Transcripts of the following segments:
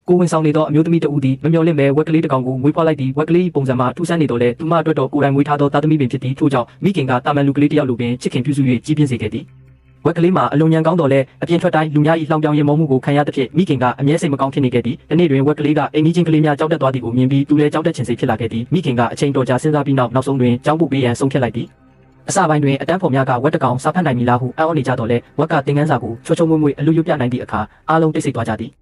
ကိုဝင်ဆောင်နေသောအမျိုးသမီးတဦးသည်မမျှော်လင့်ပဲဝက်ကလေးတစ်ကောင်ကိုမွေးဖွားလိုက်သည်ဝက်ကလေးပုံစံမှာထူးဆန်းနေတော့လေသူမအတွက်တော့ကိုယ်တိုင်မွေးထားသောသားသမီးပင်ဖြစ်သည်ထို့ကြောင့်မိခင်ကတာမန်လူကလေးတစ်ယောက်လိုပင်ချစ်ခင်ပြုစု၍ကြီးပြင်းစေခဲ့သည်ဝက်ကလေးမှာအလွန်ညံကောင်းတော်လဲအပြင်ထွက်တိုင်းလူများ၏လှောင်ပြောင်ရင်မောမှုကိုခံရသဖြင့်မိခင်ကအမြဲစိတ်မကောင်းဖြစ်နေခဲ့သည်ဒီနေ့တွင်ဝက်ကလေးကအိမ်ကြီးချင်းကလေးများကြောက်တက်သွားသည်ကိုမြင်ပြီးသူလည်းကြောက်တက်ခြင်းစိတ်ဖြစ်လာခဲ့သည်မိခင်ကအချိန်တော်ကြာစဉ်းစားပြီးနောက်ဆုံးတွင်ကြောင်းပုတ်ပေးရန်ဆုံးဖြတ်လိုက်သည်အစပိုင်းတွင်အတန်းဖော်များကဝက်တကောင်စားဖတ်နိုင်မည်လားဟုအံ့ဩနေကြတော့လဲဝက်ကသင်ခန်းစာကိုချောချောမွေ့မွေ့အလူရွပြနိုင်သည့်အခါအားလုံးတိတ်ဆိတ်သွားကြသည်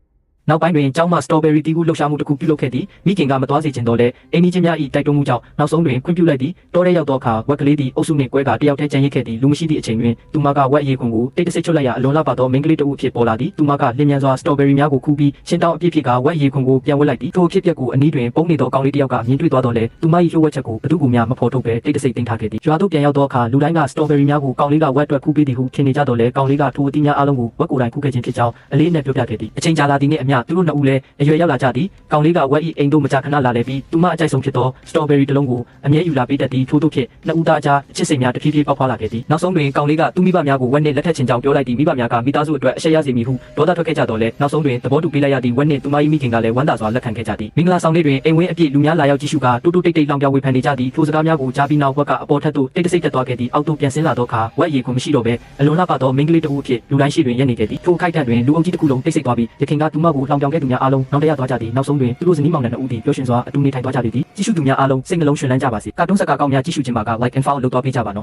နောက်ပိုင်းတွင်ကျောင်းမှစတော်ဘယ်ရီတီးကူးလှုပ်ရှားမှုတစ်ခုပြုလုပ်ခဲ့သည်မိခင်ကမသွားစေချင်တော့လဲအိမ်ကြီးချင်းများ၏တိုက်တွန်းမှုကြောင့်နောက်ဆုံးတွင်ခွင့်ပြုလိုက်သည်တောထဲရောက်သောအခါဝက်ကလေးသည်အုပ်စုနှင့်ကွဲကတယောက်တည်းကျန်ရစ်ခဲ့သည်လူမရှိသည့်အချိန်တွင်သူမကဝက်အရေးခွန်ကိုတိတ်တဆိတ်ချွတ်လိုက်ရာအလွန်လှပသောမိန်းကလေးတစ်ဦးအဖြစ်ပေါ်လာသည်သူမကလင်းမြန်စွာစတော်ဘယ်ရီများကိုခူးပြီးရှင်းတောင်းအပြည့်ဖြစ်ကဝက်အရေးခွန်ကိုပြန်ဝက်လိုက်သည်ထိုအဖြစ်အပျက်ကိုအနီးတွင်ပုံနေသောကောင်လေးတစ်ယောက်ကမြင်တွေ့သွားတော့လဲသူမ၏လှုပ်ဝက်ချက်ကိုဘသူကမှမဖော်ထုတ်ပဲတိတ်တဆိတ်တင်ထားခဲ့သည်ရွာသို့ပြန်ရောက်သောအခါလူတိုင်းကစတော်ဘယ်ရီများကိုကောင်လေးကဝက်အတွက်ခူးပေးသည်ဟုထင်နေကြတော့လဲကောင်လေးကထိုအသီးများအားလုံးကိုဝက်ကိုယ်တိုင်ခူးခဲ့ခြင်းဖြစ်ကြောင်းအလေးအနက်ပြောပြခဲ့သည်အချိန်ကြာလာသည်နှင့်အမျှသူတို့နှစ်ဦးလည်းအရွယ်ရောက်လာကြသည်ကောင်လေးကဝက်၏အိမ်သို့မကြာခဏလာလဲပြီးသူမအကြိုက်ဆုံးဖြစ်သောစတော်ဘယ်ရီတစ်လုံးကိုအမြဲယူလာပေးတတ်သည်ထို့သို့ဖြင့်နှစ်ဦးသားကြားအချစ်စိတ်များတဖြည်းဖြည်းပေါက်ဖွားလာခဲ့သည်နောက်ဆုံးတွင်ကောင်လေးကသူမိဘများကိုဝက်နှင့်လက်ထပ်ခြင်းကြောင့်ပြောလိုက်သည်မိဘများကမိသားစုအတွက်အရှက်ရစေမည်ဟုဒေါသထွက်ခဲ့ကြတော့လဲနောက်ဆုံးတွင်သဘောတူပေးလိုက်ရသည့်ဝက်နှင့်သူမ၏မိခင်ကလည်းဝမ်းသာစွာလက်ခံခဲ့ကြသည်မင်္ဂလာဆောင်နေ့တွင်အိမ်ဝင်းအပြည့်လူများလာရောက်ကြည့်ရှုကာတူတူတိတ်တိတ်လောင်ပြောင်ဝေဖန်နေကြသည်ထိုစကားများကိုကြားပြီးနောက်ဝက်ကအပေါ်ထက်သို့တိတ်တဆိတ်တက်သွားခဲ့သည်အောက်သို့ပြန်ဆင်းလာသောအခါဝက်ရေခွန်မရှိတော့ဘဲအလွန်လှပသောမိန်းကလေးတစ်ဦးအဖြစ်လူတိုင်းရှိတွင်ရပ်နေခဲ့သည်ထိုခိုက်တန့်တွင်လူအုပ်ကြီးတစ်ခုလုံးတိတ်ဆိတ်သွားပြီးရခင်ကသူမကိုလောင်ပြောင်ခဲ့သူများအားလုံးနောက်တရသွားကြသည်နောက်ဆုံးတွင်သူတို့ဇနီးမောင်နှံနှစ်ဦးသည်ပျော်ရွှင်စွာအတူနေထိုင်သွားကြသည်ကြည့်ရှုသူများအားလုံးစိတ်နှလုံးရှင်လန်းကြပါစေကာတွန်းစကားကောင်းများကြည့်ရှုခြင်းပါက like and follow လုပ်သွားပေးကြပါနော်